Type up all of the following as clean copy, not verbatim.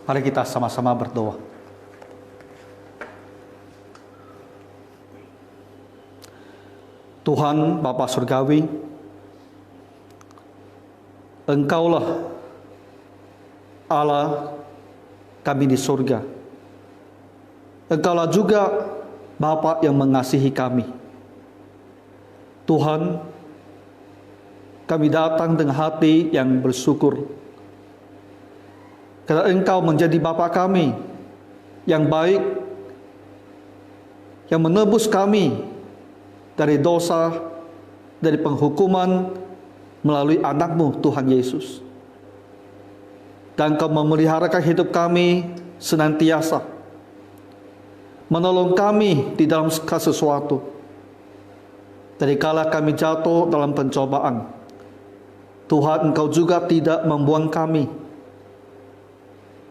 Mari kita sama-sama berdoa. Tuhan Bapa Surgawi, Engkaulah Allah kami di surga. Engkaulah juga Bapa yang mengasihi kami. Tuhan, kami datang dengan hati yang bersyukur karena Engkau menjadi Bapa kami yang baik, yang menebus kami dari dosa, dari penghukuman melalui anak-Mu Tuhan Yesus. Dan Engkau memeliharakan hidup kami senantiasa, menolong kami di dalam segala sesuatu. Dari kala kami jatuh dalam pencobaan, Tuhan, Engkau juga tidak membuang kami.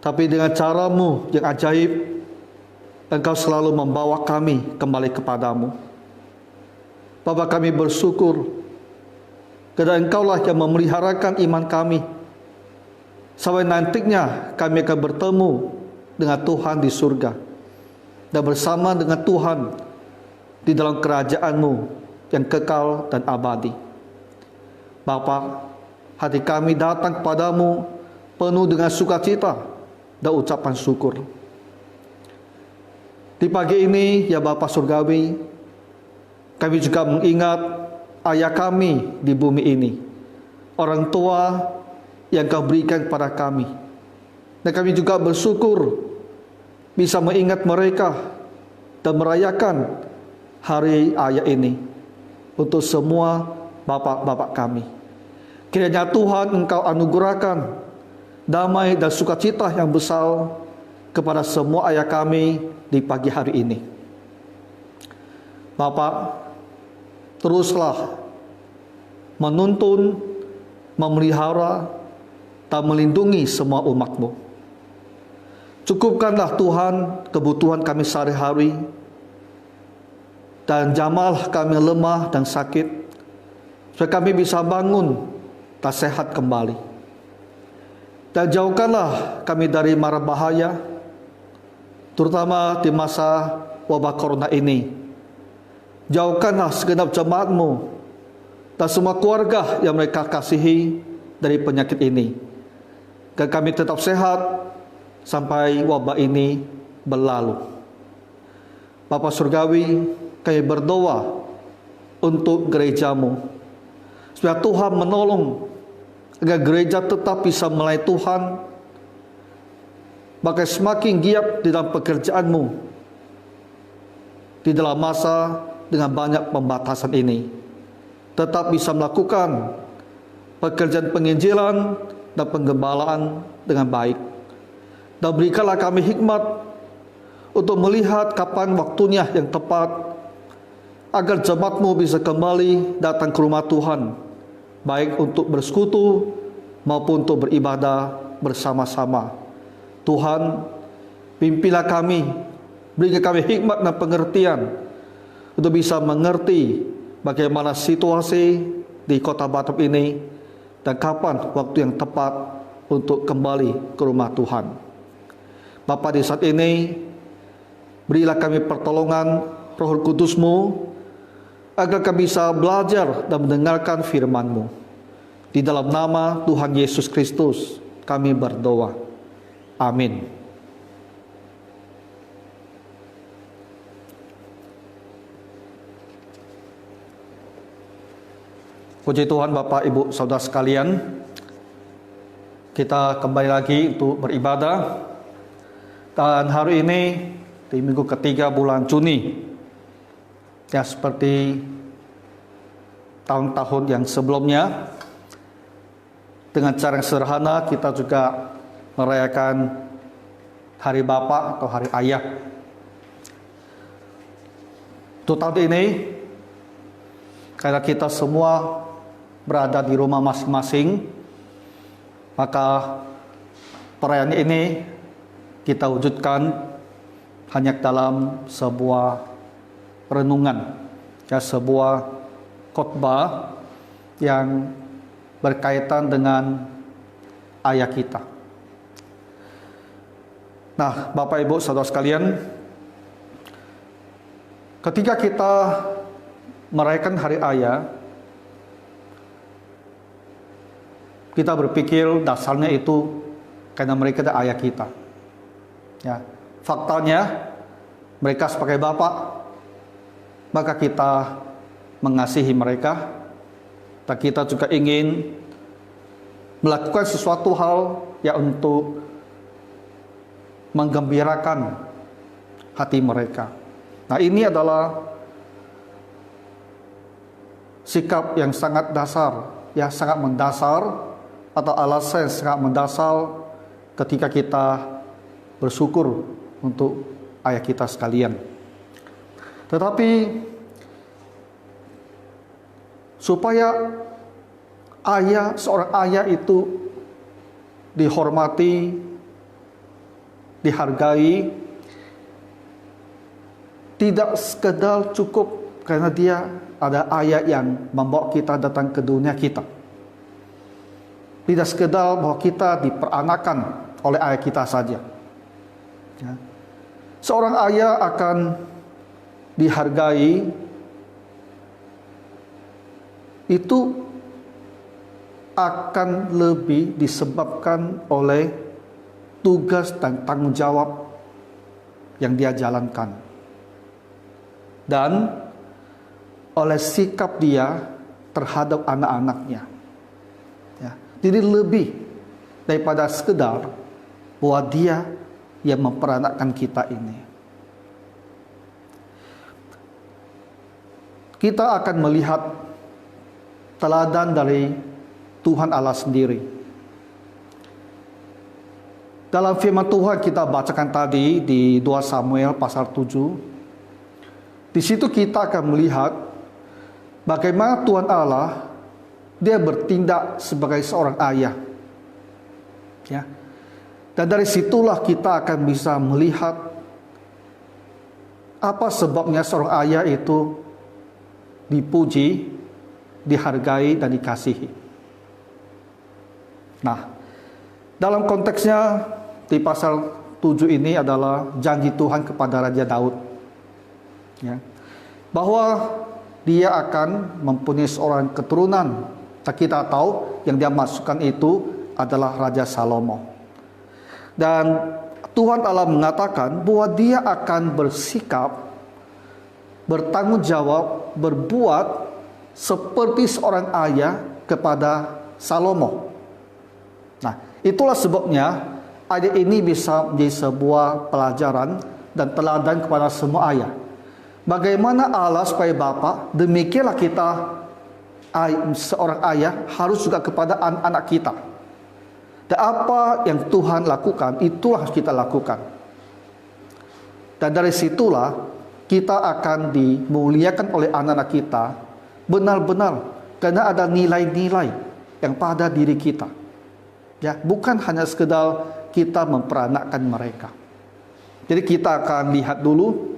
Tapi dengan cara-Mu yang ajaib, Engkau selalu membawa kami kembali kepadamu. Bapa, kami bersyukur karena Engkaulah yang memeliharakan iman kami, sampai nantinya kami akan bertemu dengan Tuhan di surga, dan bersama dengan Tuhan di dalam kerajaan-Mu yang kekal dan abadi. Bapa, hati kami datang kepadamu penuh dengan sukacita dan ucapan syukur. Di pagi ini, ya Bapa Surgawi, kami juga mengingat ayah kami di bumi ini, orang tua yang Kau berikan kepada kami. Dan kami juga bersyukur bisa mengingat mereka dan merayakan hari ayah ini untuk semua bapak-bapak kami. Kiranya Tuhan Engkau anugerahkan damai dan sukacita yang besar kepada semua ayah kami di pagi hari ini. Bapak, teruslah menuntun, memelihara, dan melindungi semua umat-Mu. Cukupkanlah Tuhan kebutuhan kami sehari-hari, dan jamahlah kami lemah dan sakit, supaya kami bisa bangun dan sehat kembali. Dan jauhkanlah kami dari mara bahaya, terutama di masa wabah corona ini. Jauhkanlah segenap jemaat-Mu dan semua keluarga yang mereka kasihi dari penyakit ini, agar kami tetap sehat sampai wabah ini berlalu. Bapa Surgawi, kami berdoa untuk gereja-Mu, supaya Tuhan menolong agar gereja tetap bisa melayani Tuhan, bahkan semakin giat di dalam pekerjaan-Mu di dalam masa dengan banyak pembatasan ini, tetap bisa melakukan pekerjaan penginjilan dan penggembalaan dengan baik. Dan berikanlah kami hikmat untuk melihat kapan waktunya yang tepat, agar jemaat-Mu bisa kembali datang ke rumah Tuhan, baik untuk bersekutu maupun untuk beribadah bersama-sama. Tuhan, pimpinlah kami, berikan kami hikmat dan pengertian untuk bisa mengerti bagaimana situasi di kota Batam ini dan kapan waktu yang tepat untuk kembali ke rumah Tuhan. Bapa, di saat ini berilah kami pertolongan Roh Kudus-Mu, agar kami bisa belajar dan mendengarkan firman-Mu. Di dalam nama Tuhan Yesus Kristus kami berdoa. Amin. Puji Tuhan, Bapak, Ibu, Saudara sekalian, kita kembali lagi untuk beribadah. Dan hari ini di minggu ketiga bulan Juni, ya seperti tahun-tahun yang sebelumnya, dengan cara yang sederhana kita juga merayakan Hari Bapa atau Hari Ayah. Untuk tahun ini, karena kita semua berada di rumah masing-masing, maka perayaan ini kita wujudkan hanya dalam sebuah renungan, ya, sebuah khotbah yang berkaitan dengan ayah kita. Nah, Bapak Ibu Saudara sekalian, ketika kita merayakan hari Ayah, kita berpikir dasarnya itu karena mereka adalah ayah kita. Ya, faktanya mereka sebagai bapak, maka kita mengasihi mereka, dan kita juga ingin melakukan sesuatu hal yang untuk menggembirakan hati mereka. Nah, ini adalah sikap yang sangat dasar, ya sangat mendasar, atau alasan yang sangat mendasar ketika kita bersyukur untuk ayah kita sekalian. Tetapi supaya seorang ayah itu dihormati, dihargai, tidak sekedar cukup karena dia ada ayah yang membawa kita datang ke dunia kita. Tidak sekedar bahwa kita diperanakan oleh ayah kita saja. Ya. Seorang ayah akan dihargai itu akan lebih disebabkan oleh tugas dan tanggung jawab yang dia jalankan, dan oleh sikap dia terhadap anak-anaknya. Ya. Jadi lebih daripada sekedar bahwa dia yang memperanakan kita ini. Kita akan melihat teladan dari Tuhan Allah sendiri. Dalam firman Tuhan kita bacakan tadi di 2 Samuel pasal 7. Di situ kita akan melihat bagaimana Tuhan Allah dia bertindak sebagai seorang ayah. Ya. Dan dari situlah kita akan bisa melihat apa sebabnya seorang ayah itu dipuji, dihargai dan dikasihi. Nah, dalam konteksnya di pasal 7 ini adalah janji Tuhan kepada Raja Daud, ya, bahwa dia akan mempunyai seorang keturunan. Kita tahu yang dia masukkan itu adalah Raja Salomo. Dan Tuhan Allah mengatakan bahwa dia akan bersikap, bertanggung jawab, berbuat seperti seorang ayah kepada Salomo. Nah, itulah sebabnya ayat ini bisa menjadi sebuah pelajaran dan teladan kepada semua ayah. Bagaimana Allah sebagai bapa, demikianlah kita seorang ayah harus juga kepada anak-anak kita. Dan apa yang Tuhan lakukan, itulah harus kita lakukan. Dan dari situlah kita akan dimuliakan oleh anak-anak kita benar-benar, karena ada nilai-nilai yang pada diri kita. Ya, bukan hanya sekedar kita memperanakkan mereka. Jadi kita akan lihat dulu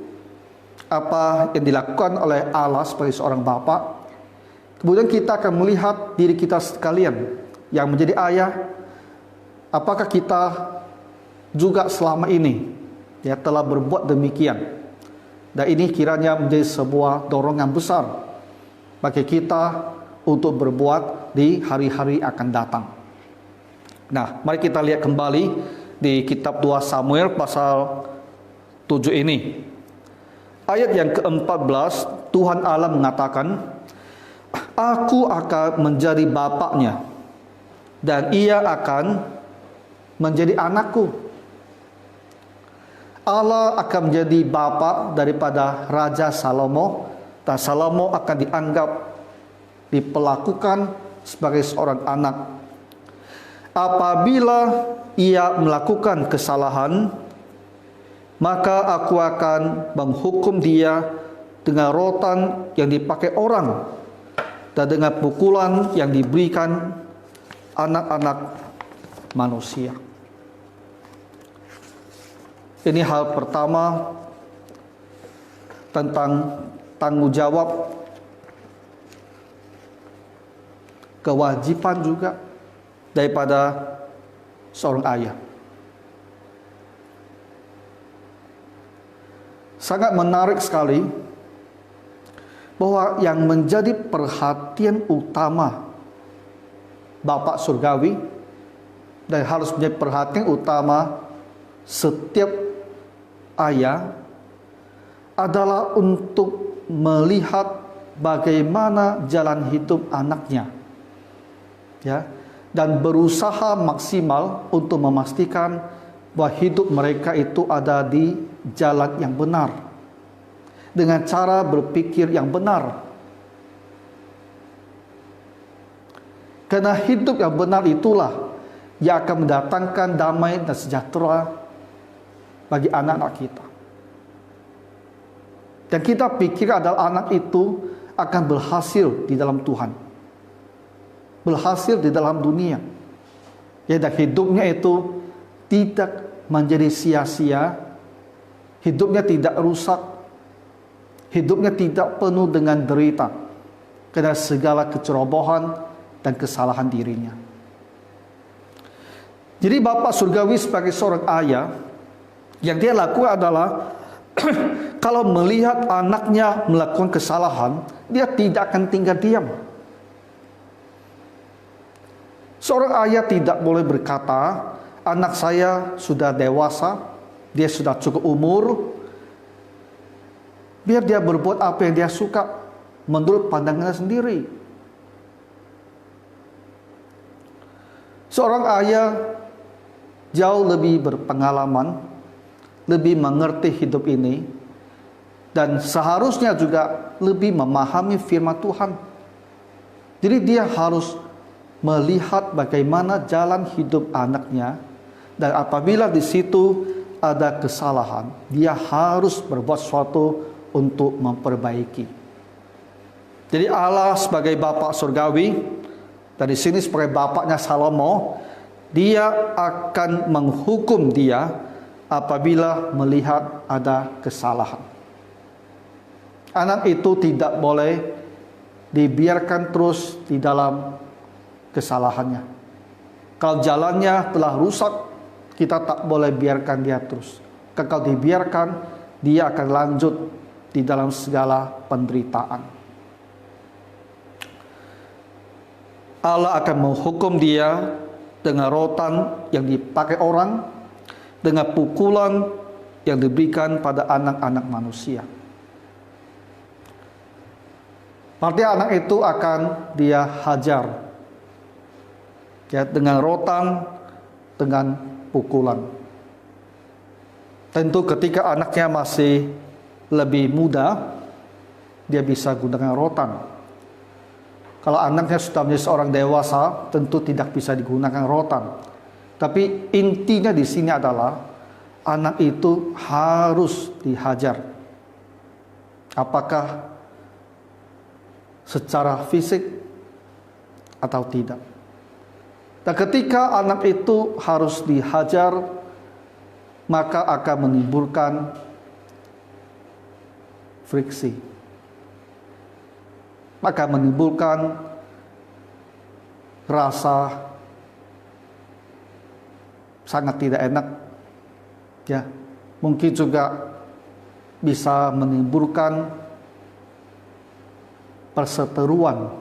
apa yang dilakukan oleh Allah sebagai seorang bapa. Kemudian kita akan melihat diri kita sekalian yang menjadi ayah. Apakah kita juga selama ini ya telah berbuat demikian? Dan ini kiranya menjadi sebuah dorongan besar bagi kita untuk berbuat di hari-hari akan datang. Nah, mari kita lihat kembali di kitab 2 Samuel pasal 7 ini. Ayat yang ke-14, Tuhan Allah mengatakan, "Aku akan menjadi bapaknya, dan ia akan menjadi anakku." Allah akan menjadi bapa daripada Raja Salomo, dan Salomo akan dianggap, diperlakukan sebagai seorang anak. Apabila ia melakukan kesalahan, maka aku akan menghukum dia dengan rotan yang dipakai orang dan dengan pukulan yang diberikan anak-anak manusia. Ini hal pertama tentang tanggung jawab, kewajiban juga daripada seorang ayah. sangat menarik sekali bahwa yang menjadi perhatian utama Bapa Surgawi dan harus menjadi perhatian utama setiap ayah adalah untuk melihat bagaimana jalan hidup anaknya, ya, dan berusaha maksimal untuk memastikan bahwa hidup mereka itu ada di jalan yang benar, dengan cara berpikir yang benar. Karena hidup yang benar itulah yang akan mendatangkan damai dan sejahtera bagi anak-anak kita. Dan kita pikir adalah anak itu akan berhasil di dalam Tuhan, berhasil di dalam dunia, ya, dan hidupnya itu tidak menjadi sia-sia, hidupnya tidak rusak, hidupnya tidak penuh dengan derita karena segala kecerobohan dan kesalahan dirinya. Jadi Bapa Surgawi sebagai seorang ayah, yang dia lakukan adalah kalau melihat anaknya melakukan kesalahan, dia tidak akan tinggal diam. Seorang ayah tidak boleh berkata, anak saya sudah dewasa, dia sudah cukup umur, biar dia berbuat apa yang dia suka menurut pandangannya sendiri. Seorang ayah jauh lebih berpengalaman, lebih mengerti hidup ini, dan seharusnya juga lebih memahami firman Tuhan. Jadi dia harus melihat bagaimana jalan hidup anaknya, dan apabila di situ ada kesalahan, dia harus berbuat sesuatu untuk memperbaiki. Jadi Allah sebagai Bapa Surgawi, dari sini sebagai bapaknya Salomo, dia akan menghukum dia apabila melihat ada kesalahan. Anak itu tidak boleh dibiarkan terus di dalam kesalahannya. Kalau jalannya telah rusak, kita tak boleh biarkan dia terus. Kalau dibiarkan, dia akan lanjut di dalam segala penderitaan. Allah akan menghukum dia dengan rotan yang dipakai orang, dengan pukulan yang diberikan pada anak-anak manusia. Artinya anak itu akan dia hajar, ya, dengan rotan, dengan pukulan. Tentu ketika anaknya masih lebih muda, dia bisa gunakan rotan. Kalau anaknya sudah menjadi seorang dewasa, tentu tidak bisa digunakan rotan. Tapi intinya di sini adalah anak itu harus dihajar. Apakah secara fisik atau tidak. Dan ketika anak itu harus dihajar, maka akan menimbulkan friksi, maka menimbulkan rasa sangat tidak enak, ya, mungkin juga bisa menimbulkan perseteruan,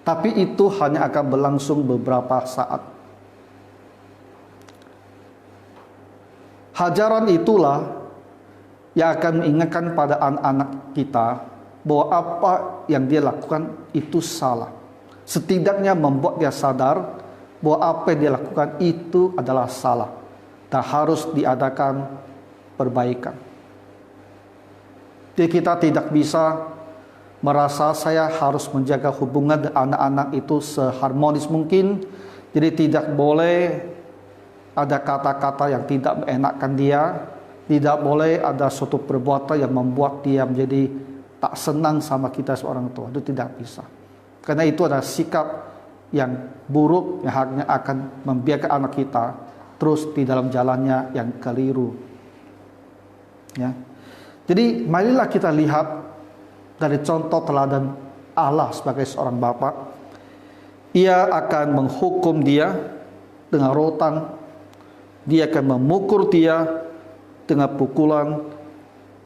tapi itu hanya akan berlangsung beberapa saat. Hajaran itulah yang akan mengingatkan pada anak-anak kita bahwa apa yang dia lakukan itu salah. Setidaknya membuat dia sadar bahwa apa yang dia lakukan itu adalah salah dan harus diadakan perbaikan. Jadi kita tidak bisa merasa saya harus menjaga hubungan dengan anak-anak itu seharmonis mungkin. Jadi tidak boleh ada kata-kata yang tidak mengenakkan dia, tidak boleh ada suatu perbuatan yang membuat dia menjadi tak senang sama kita seorang tua. Itu tidak bisa. Karena itu adalah sikap yang buruk yang hanya akan membiarkan anak kita terus di dalam jalannya yang keliru. Ya. Jadi marilah kita lihat dari contoh teladan Allah sebagai seorang bapa. Ia akan menghukum dia dengan rotan, dia akan memukul dia dengan pukulan,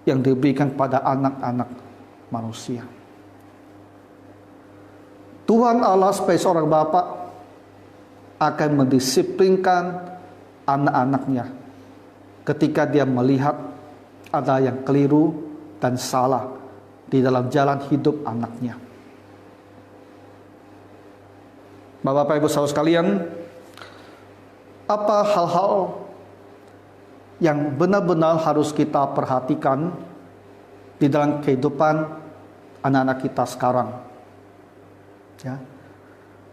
yang diberikan pada anak-anak manusia. Tuhan Allah sebagai seorang bapa akan mendisiplinkan anak-anaknya ketika dia melihat ada yang keliru dan salah di dalam jalan hidup anaknya. Bapak Ibu Saudara sekalian, apa hal-hal yang benar-benar harus kita perhatikan di dalam kehidupan anak-anak kita sekarang? Ya.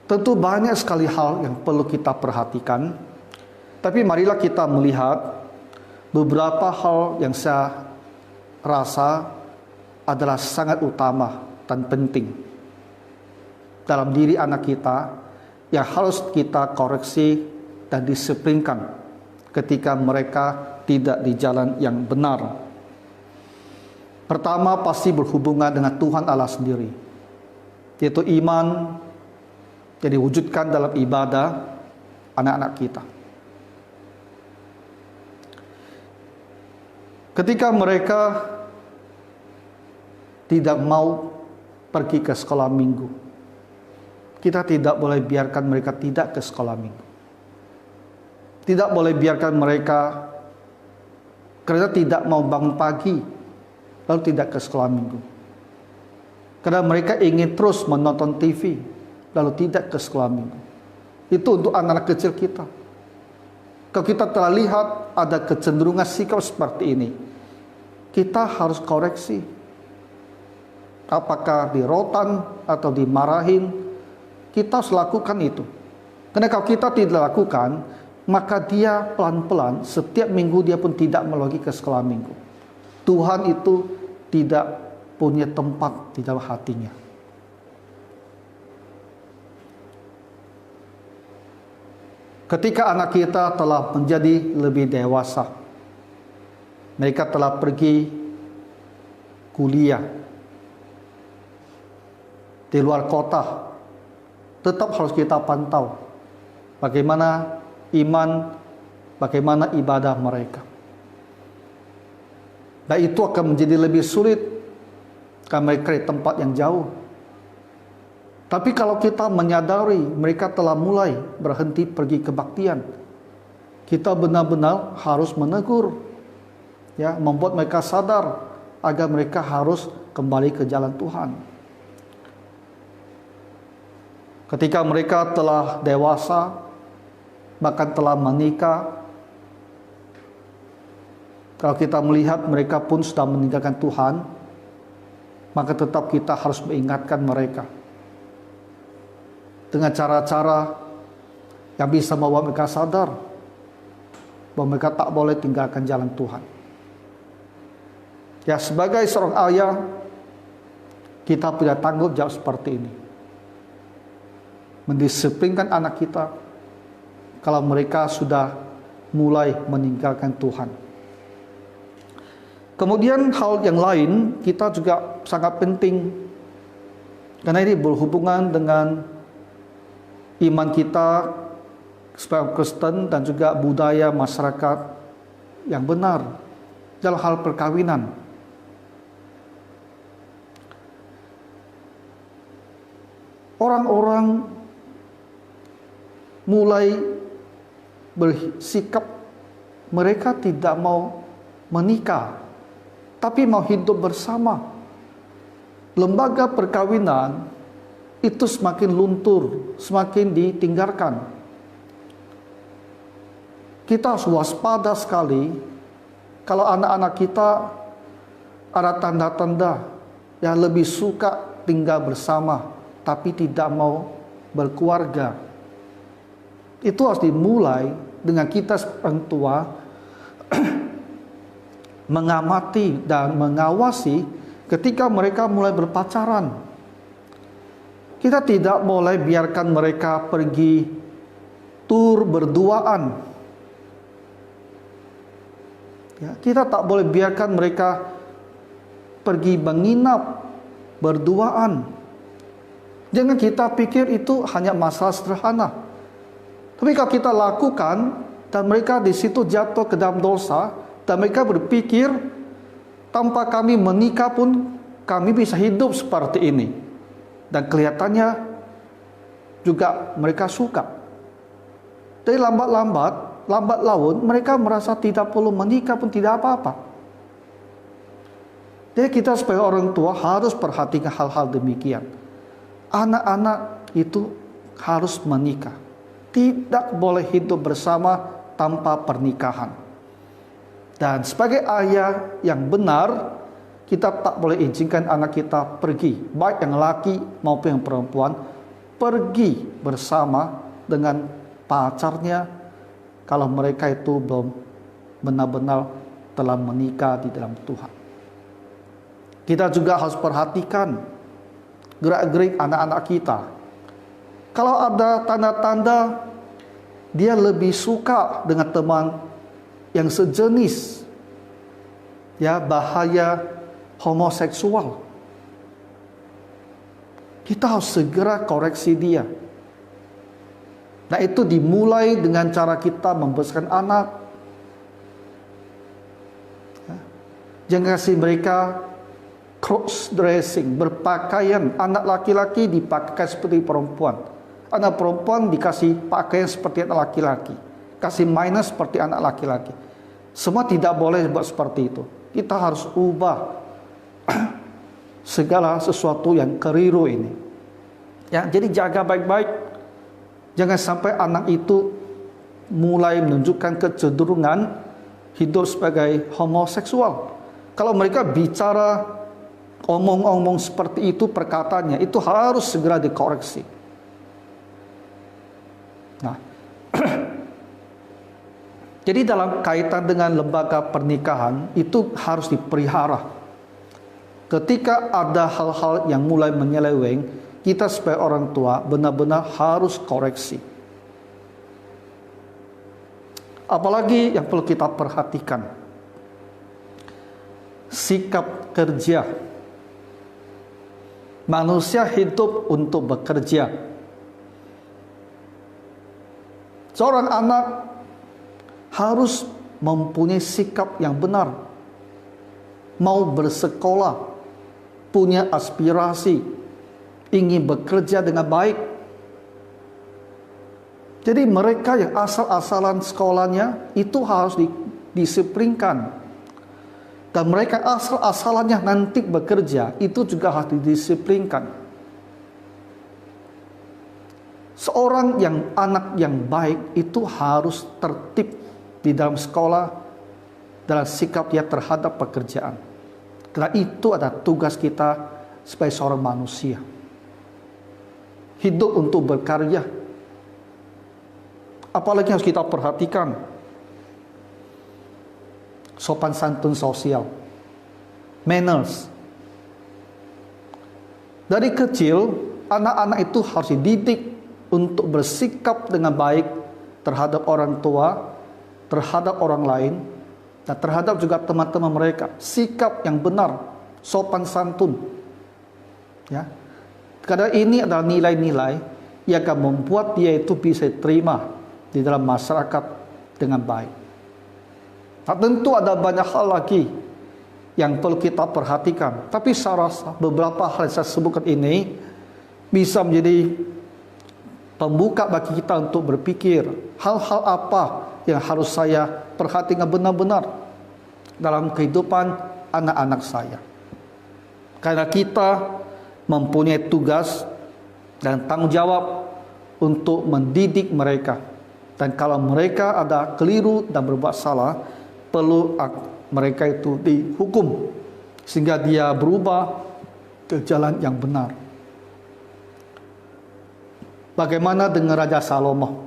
Tentu banyak sekali hal yang perlu kita perhatikan, tapi marilah kita melihat beberapa hal yang saya rasa adalah sangat utama dan penting dalam diri anak kita, yang harus kita koreksi dan disiplinkan ketika mereka tidak di jalan yang benar. Pertama, pasti berhubungan dengan Tuhan Allah sendiri, yaitu iman yang diwujudkan dalam ibadah anak-anak kita. Ketika mereka tidak mau pergi ke sekolah minggu, kita tidak boleh biarkan mereka tidak ke sekolah minggu. Tidak boleh biarkan mereka karena tidak mau bangun pagi lalu tidak ke sekolah minggu. Karena mereka ingin terus menonton TV lalu tidak ke sekolah minggu. Itu untuk anak-anak kecil kita. Kalau kita telah lihat ada kecenderungan sikap seperti ini, kita harus koreksi. Apakah dirotan atau dimarahin, kita harus lakukan itu. Karena kalau kita tidak lakukan, maka dia pelan-pelan setiap minggu dia pun tidak mau lagi ke sekolah minggu. Tuhan itu tidak punya tempat di dalam hatinya. Ketika anak kita telah menjadi lebih dewasa, mereka telah pergi kuliah di luar kota, tetap harus kita pantau bagaimana iman, bagaimana ibadah mereka. Dan itu akan menjadi lebih sulit karena mereka di tempat yang jauh. Tapi kalau kita menyadari mereka telah mulai berhenti pergi kebaktian, kita benar-benar harus menegur, ya, membuat mereka sadar agar mereka harus kembali ke jalan Tuhan. Ketika mereka telah dewasa, bahkan telah menikah, kalau kita melihat mereka pun sudah meninggalkan Tuhan, maka tetap kita harus mengingatkan mereka dengan cara-cara yang bisa membawa mereka sadar bahwa mereka tak boleh tinggalkan jalan Tuhan. Ya, sebagai seorang ayah, kita punya tanggung jawab seperti ini. Mendisiplinkan anak kita kalau mereka sudah mulai meninggalkan Tuhan. Kemudian hal yang lain kita juga sangat penting, karena ini berhubungan dengan iman kita sebagai Kristen dan juga budaya masyarakat yang benar dalam hal perkawinan. Orang-orang mulai bersikap mereka tidak mau menikah, tapi mau hidup bersama. Lembaga perkawinan itu semakin luntur, semakin ditinggalkan. Kita harus waspada sekali kalau anak-anak kita ada tanda-tanda yang lebih suka tinggal bersama, tapi tidak mau berkeluarga. Itu harus dimulai dengan kita orang tua mengamati dan mengawasi ketika mereka mulai berpacaran. Kita tidak boleh biarkan mereka pergi tur berduaan. Ya, kita tak boleh biarkan mereka pergi menginap berduaan. Jangan kita pikir itu hanya masalah sederhana. Tapi kalau kita lakukan dan mereka di situ jatuh ke dalam dosa dan mereka berpikir Tanpa kami menikah pun kami bisa hidup seperti ini. Dan kelihatannya juga mereka suka. Tapi lambat laun mereka merasa tidak perlu menikah pun tidak apa-apa. Jadi kita sebagai orang tua harus perhatikan hal-hal demikian. Anak-anak itu harus menikah. Tidak boleh hidup bersama tanpa pernikahan. Dan sebagai ayah yang benar, kita tak boleh izinkan anak kita pergi, baik yang laki maupun yang perempuan, pergi bersama dengan pacarnya kalau mereka itu belum benar-benar telah menikah di dalam Tuhan. Kita juga harus perhatikan gerak-gerik anak-anak kita. Kalau ada tanda-tanda dia lebih suka dengan teman yang sejenis, ya, bahaya homoseksual, kita harus segera koreksi dia. Nah, itu dimulai dengan cara kita membesarkan anak. Jangan kasih mereka cross dressing, berpakaian. Anak laki-laki dipakai seperti perempuan, anak perempuan dikasih pakaian seperti anak laki-laki, kasih mainan seperti anak laki-laki. Semua tidak boleh buat seperti itu. Kita harus ubah segala sesuatu yang keliru ini. Ya, jadi jaga baik-baik. Jangan sampai anak itu mulai menunjukkan kecenderungan hidup sebagai homoseksual. Kalau mereka bicara, omong-omong seperti itu, perkataannya itu harus segera dikoreksi. Nah, jadi dalam kaitan dengan lembaga pernikahan itu harus dipelihara. Ketika ada hal-hal yang mulai menyeleweng, kita sebagai orang tua benar-benar harus koreksi. Apalagi yang perlu kita perhatikan, sikap kerja. Manusia hidup untuk bekerja. Seorang anak harus mempunyai sikap yang benar, mau bersekolah, punya aspirasi, ingin bekerja dengan baik. Jadi mereka yang asal-asalan sekolahnya itu harus didisiplinkan. Dan mereka asal-asalannya nanti bekerja itu juga harus didisiplinkan. Seorang anak yang baik itu harus tertib di dalam sekolah, dalam sikap dia terhadap pekerjaan. Karena itu adalah tugas kita sebagai seorang manusia. Hidup untuk berkarya. Apalagi harus kita perhatikan sopan santun sosial, manners. Dari kecil, anak-anak itu harus dididik untuk bersikap dengan baik terhadap orang tua, terhadap orang lain, dan terhadap juga teman-teman mereka. Sikap yang benar, sopan santun. Ya. Karena ini adalah nilai-nilai yang akan membuat dia itu bisa terima di dalam masyarakat dengan baik. Nah, tentu ada banyak hal lagi yang perlu kita perhatikan. Tapi saya rasa beberapa hal yang saya sebutkan ini bisa menjadi pembuka bagi kita untuk berpikir hal-hal apa yang harus saya perhatikan benar-benar dalam kehidupan anak-anak saya. Karena kita mempunyai tugas dan tanggung jawab untuk mendidik mereka. Dan kalau mereka ada keliru dan berbuat salah, perlu mereka itu dihukum sehingga dia berubah ke jalan yang benar. Bagaimana dengan Raja Salomo?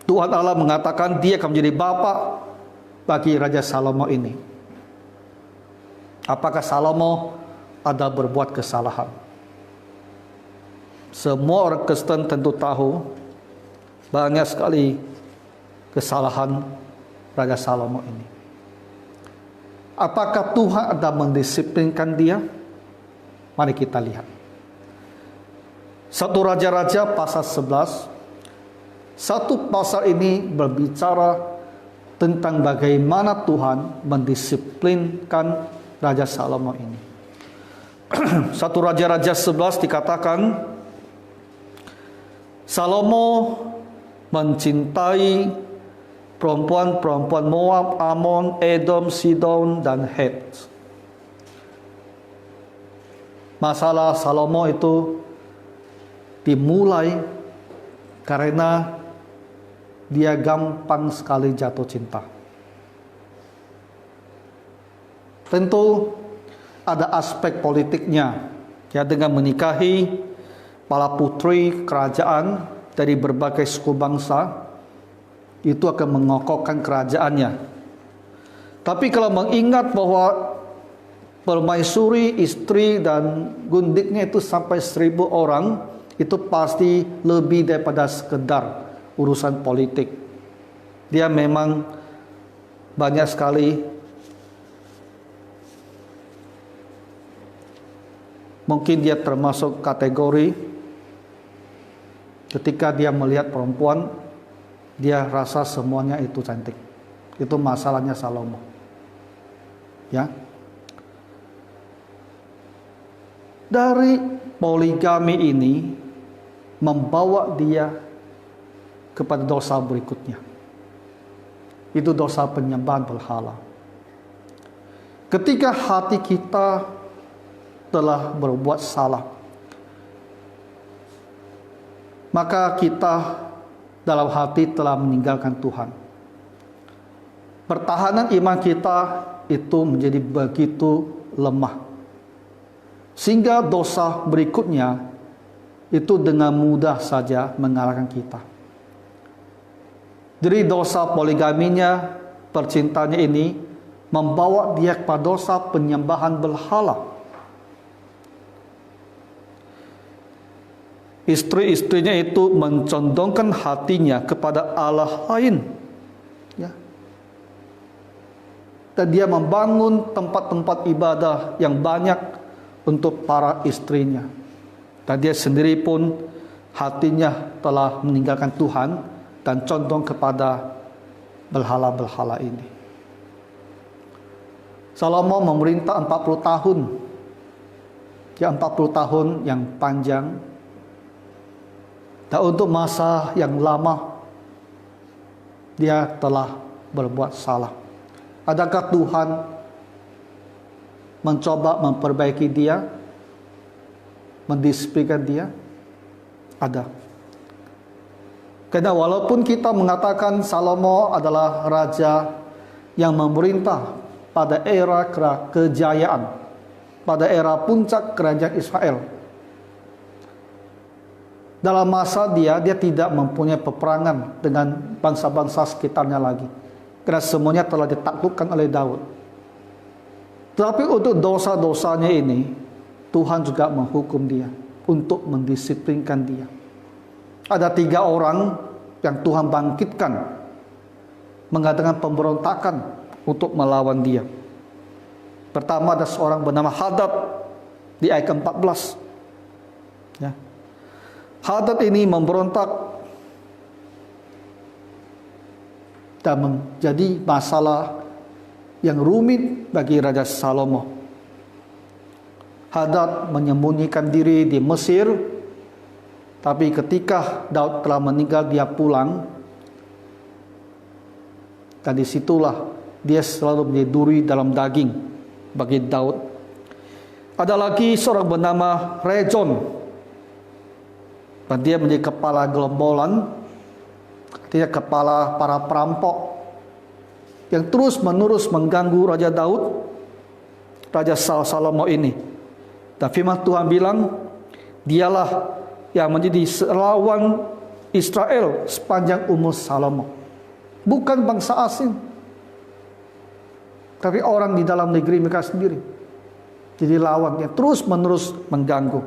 Tuhan Allah mengatakan dia akan menjadi bapa bagi Raja Salomo ini. Apakah Salomo ada berbuat kesalahan? Semua orang Kristen tentu tahu banyak sekali kesalahan Raja Salomo ini. Apakah Tuhan ada mendisiplinkan dia? Mari kita lihat. 1 Raja-Raja pasal 11. Satu pasal ini berbicara tentang bagaimana Tuhan mendisiplinkan Raja Salomo ini. 1 Raja-Raja 11 dikatakan, Salomo mencintai perempuan-perempuan Moab, Amon, Edom, Sidon, dan Het. Masalah Salomo itu dimulai karena dia gampang sekali jatuh cinta. Tentu ada aspek politiknya, ya, dengan menikahi para putri kerajaan dari berbagai suku bangsa, itu akan mengokohkan kerajaannya. Tapi kalau mengingat bahwa permaisuri, istri, dan gundiknya itu sampai 1.000 orang, itu pasti lebih daripada sekedar urusan politik. Dia memang banyak sekali mungkin dia termasuk kategori ketika dia melihat perempuan, dia rasa semuanya itu cantik. Itu masalahnya Salomo. Ya. Dari poligami ini membawa dia kepada dosa berikutnya. Itu dosa penyembahan berhala. Ketika hati kita telah berbuat salah, maka kita dalam hati telah meninggalkan Tuhan. Pertahanan iman kita itu menjadi begitu lemah, sehingga dosa berikutnya itu dengan mudah saja mengalahkan kita. Jadi dosa poligaminya, percintaannya ini membawa dia kepada dosa penyembahan berhala. Istri-istrinya itu mencondongkan hatinya kepada Allah lain, ya. Dan dia membangun tempat-tempat ibadah yang banyak untuk para istrinya. Dan dia sendiri pun hatinya telah meninggalkan Tuhan dan condong kepada berhala-berhala ini. Salomo memerintah 40 tahun. Ya, 40 tahun yang panjang. Dan untuk masa yang lama dia telah berbuat salah. Adakah Tuhan mencoba memperbaiki dia, mendisiplinkan dia? Ada. Karena walaupun kita mengatakan Salomo adalah raja yang memerintah pada era kejayaan, pada era puncak kerajaan Israel, dalam masa dia tidak mempunyai peperangan dengan bangsa-bangsa sekitarnya lagi, karena semuanya telah ditaklukkan oleh Daud. Tetapi untuk dosa-dosanya ini, Tuhan juga menghukum dia untuk mendisiplinkan dia. Ada 3 orang yang Tuhan bangkitkan mengadakan pemberontakan untuk melawan dia. Pertama ada seorang bernama Hadad di ayat ke-14. Ya. Hadad ini memberontak dan menjadi masalah yang rumit bagi Raja Salomo. Hadad menyembunyikan diri di Mesir, tapi ketika Daud telah meninggal dia pulang, dan disitulah dia selalu menjadi duri dalam daging bagi Daud. Ada lagi seorang bernama Rezon, dan dia menjadi kepala gerombolan, dia kepala para perampok yang terus-menerus mengganggu Raja Daud, Raja Salomo ini. Dan firman Tuhan bilang, dialah yang menjadi lawan Israel sepanjang umur Salomo. Bukan bangsa asing, tapi orang di dalam negeri mereka sendiri. Jadi lawan yang terus-menerus mengganggu.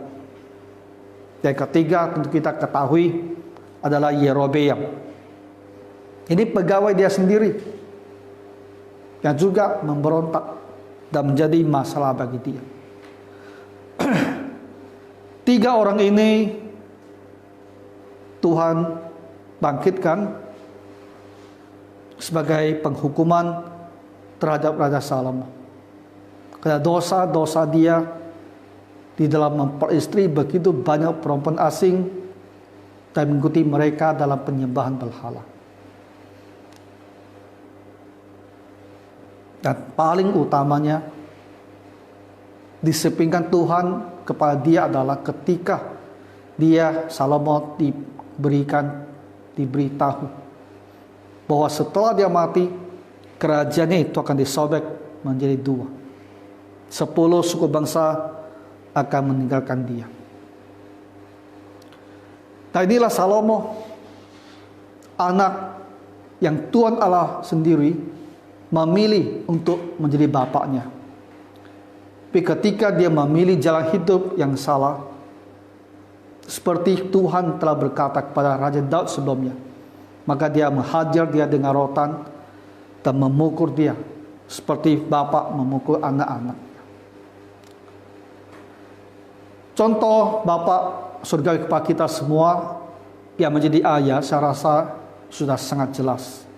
Yang ketiga tentu kita ketahui adalah Yerobeam. Ini pegawai dia sendiri yang juga memberontak dan menjadi masalah bagi dia. 3 orang ini Tuhan bangkitkan sebagai penghukuman terhadap Raja Salomo. Karena dosa-dosa dia di dalam memperistri begitu banyak perempuan asing dan mengikuti mereka dalam penyembahan berhala. Dan paling utamanya disepingkan Tuhan kepada dia adalah ketika dia, Salomo, diberitahu bahwa setelah dia mati, kerajaannya itu akan disobek menjadi 2. 10 suku bangsa akan meninggalkan dia. Nah, inilah Salomo, anak yang Tuhan Allah sendiri memilih untuk menjadi bapaknya. Tapi ketika dia memilih jalan hidup yang salah, seperti Tuhan telah berkata kepada Raja Daud sebelumnya, maka dia menghajar dia dengan rotan dan memukul dia seperti bapak memukul anak-anak. Contoh Bapak surgawi kepada kita semua yang menjadi ayah, saya rasa sudah sangat jelas.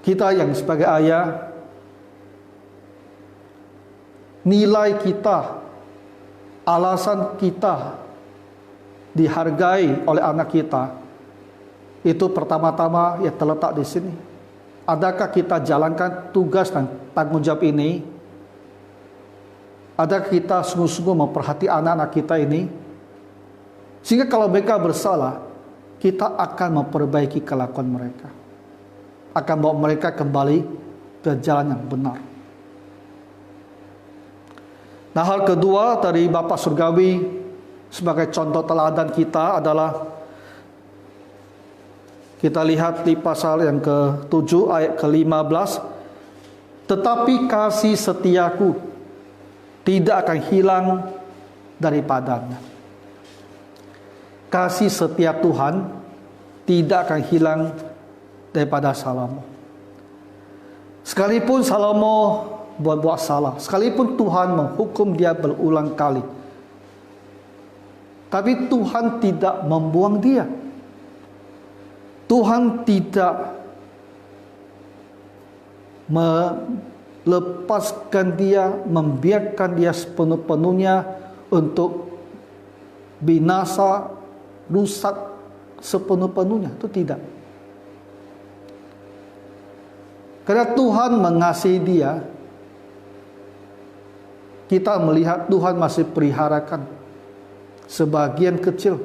Kita yang sebagai ayah, nilai kita, alasan kita dihargai oleh anak kita, itu pertama-tama ya terletak di sini. Adakah kita jalankan tugas dan tanggung jawab ini? Adakah kita sungguh-sungguh memperhati anak-anak kita ini? Sehingga kalau mereka bersalah, kita akan memperbaiki kelakuan mereka, akan bawa mereka kembali ke jalan yang benar. Nah, hal kedua dari Bapa Surgawi sebagai contoh teladan kita adalah, kita lihat di pasal yang ke-7 ayat ke-15, tetapi kasih setiaku tidak akan hilang daripadanya. Kasih setia Tuhan tidak akan hilang daripada Salomo. Sekalipun Salomo buat salah, sekalipun Tuhan menghukum dia berulang kali, tapi Tuhan tidak membuang dia. Tuhan tidak melepaskan dia, membiarkan dia sepenuh-penuhnya untuk binasa, rusak sepenuh-penuhnya. Itu tidak. Karena Tuhan mengasihi dia, kita melihat Tuhan masih peliharakan sebagian kecil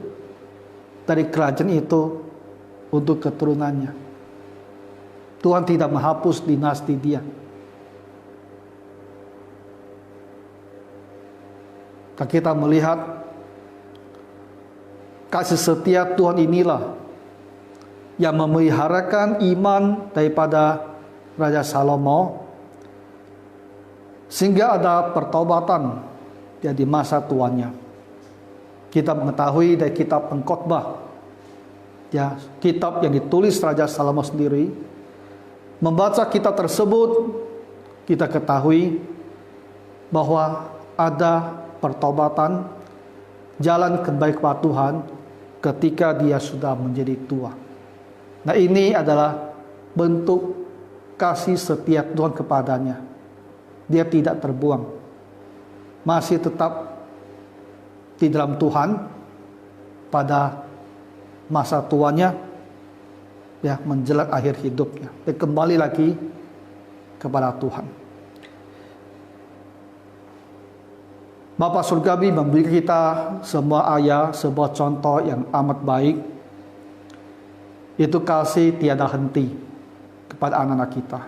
dari kerajaan itu untuk keturunannya. Tuhan tidak menghapus dinasti dia. Kita melihat kasih setia Tuhan inilah yang memeliharakan iman daripada Raja Salomo, sehingga ada pertobatan di masa tuannya. Kita mengetahui dari kitab Pengkhotbah, ya, kitab yang ditulis Raja Salomo sendiri. Membaca kitab tersebut, kita ketahui bahwa ada pertobatan, jalan kembali kepada Tuhan ketika dia sudah menjadi tua. Nah, ini adalah bentuk kasih setia Tuhan kepadanya. Dia tidak terbuang, masih tetap di dalam Tuhan pada masa tuanya, ya, menjelang akhir hidupnya. Dia kembali lagi kepada Tuhan. Bapa Surgawi memberi kita semua ayah sebuah contoh yang amat baik, itu kasih tiada henti kepada anak-anak kita.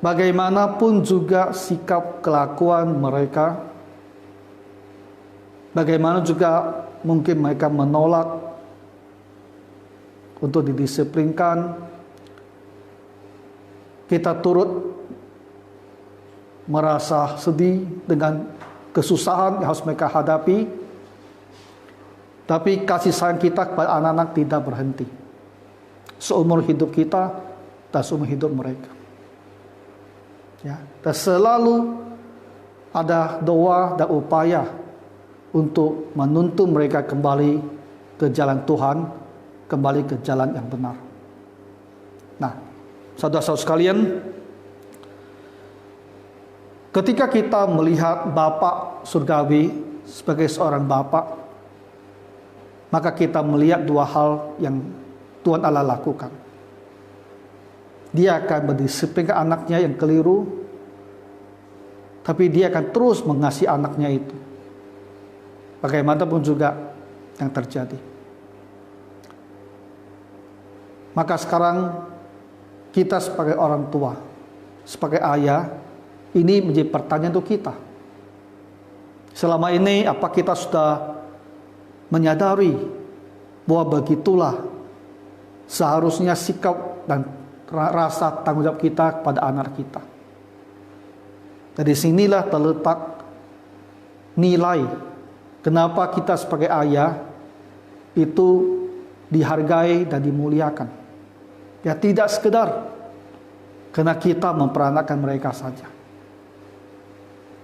Bagaimanapun juga sikap kelakuan mereka, bagaimana juga mungkin mereka menolak untuk didisiplinkan, kita turut merasa sedih dengan kesusahan yang harus mereka hadapi. Tapi kasih sayang kita kepada anak-anak tidak berhenti seumur hidup kita dan seumur hidup mereka, ya. Dan selalu ada doa dan upaya untuk menuntun mereka kembali ke jalan Tuhan kembali ke jalan yang benar. Nah, saudara-saudara sekalian, ketika kita melihat Bapa surgawi sebagai seorang Bapa, maka kita melihat dua hal yang Tuhan Allah lakukan. Dia akan mendisiplinkan anaknya yang keliru, tapi dia akan terus mengasihi anaknya itu, bagaimanapun juga yang terjadi. Maka sekarang kita sebagai orang tua, sebagai ayah, ini menjadi pertanyaan untuk kita. Selama ini apa kita sudah menyadari bahwa begitulah seharusnya sikap dan rasa tanggung jawab kita kepada anak kita. Dari sinilah terletak nilai kenapa kita sebagai ayah itu dihargai dan dimuliakan. Ya, tidak sekedar karena kita memperanakan mereka saja.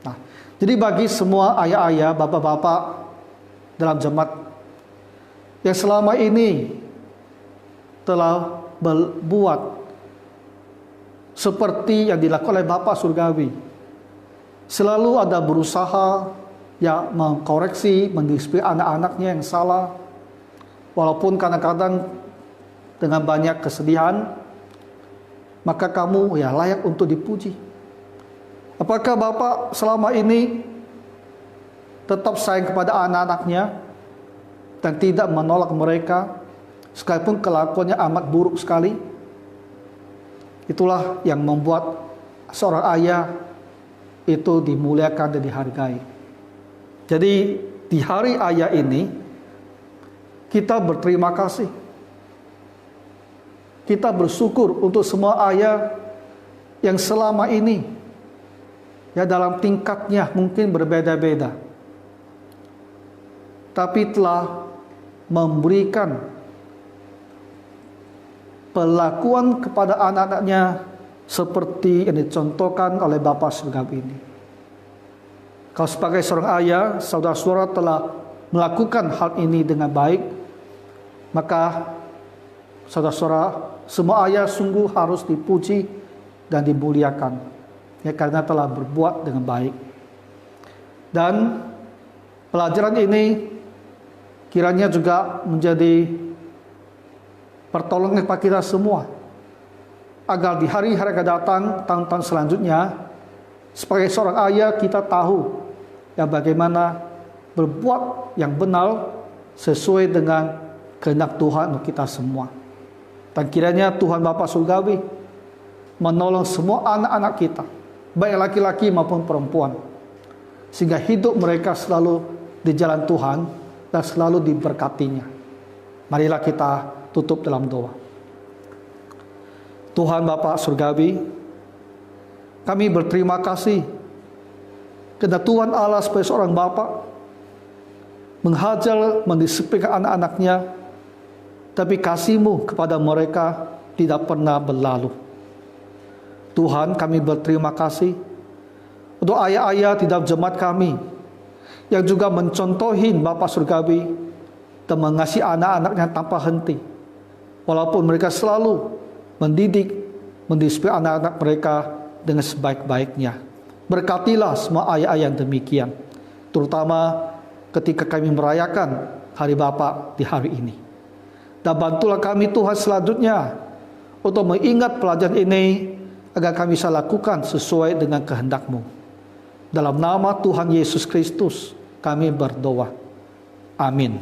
Nah, jadi bagi semua ayah-ayah, bapak-bapak dalam jemaat yang selama ini telah berbuat seperti yang dilakukan oleh Bapa surgawi, selalu ada berusaha ya mengkoreksi, mendisiplin anak-anaknya yang salah, walaupun kadang-kadang dengan banyak kesedihan, maka kamu ya layak untuk dipuji. Apakah Bapak selama ini tetap sayang kepada anak-anaknya dan tidak menolak mereka sekalipun kelakuannya amat buruk sekali? Itulah yang membuat seorang ayah itu dimuliakan dan dihargai. Jadi di hari ayah ini kita berterima kasih. Kita bersyukur untuk semua ayah yang selama ini ya dalam tingkatnya mungkin berbeda-beda, tapi telah memberikan perlakuan kepada anak-anaknya seperti yang dicontohkan oleh Bapa surgawi ini. Kalau sebagai seorang ayah, saudara-saudara telah melakukan hal ini dengan baik, maka saudara-saudara, semua ayah sungguh harus dipuji dan dimuliakan, ya, karena telah berbuat dengan baik. Dan pelajaran ini kiranya juga menjadi pertolongan kepada kita semua, agar di hari-hari akan datang, tahun-tahun selanjutnya, sebagai seorang ayah kita tahu ya bagaimana berbuat yang benar sesuai dengan kehendak Tuhan untuk kita semua. Dan kiranya Tuhan Bapa surgawi menolong semua anak-anak kita, baik laki-laki maupun perempuan, sehingga hidup mereka selalu di jalan Tuhan dan selalu diberkatinya. Marilah kita tutup dalam doa. Tuhan Bapa surgawi, kami berterima kasih karena Tuhan Allah sebagai seorang Bapa menghajar, mendisiplinkan anak-anaknya, tapi kasih-Mu kepada mereka tidak pernah berlalu. Tuhan, kami berterima kasih untuk ayah-ayah di dalam jemaat kami yang juga mencontohi Bapa surgawi dan mengasihi anak-anaknya tanpa henti, walaupun mereka selalu mendidik, mendisiplin anak-anak mereka dengan sebaik-baiknya. Berkatilah semua ayah-ayah yang demikian, terutama ketika kami merayakan Hari Bapa di hari ini. Dan bantulah kami Tuhan selanjutnya untuk mengingat pelajaran ini, agar kami bisa lakukan sesuai dengan kehendak-Mu. Dalam nama Tuhan Yesus Kristus kami berdoa. Amin.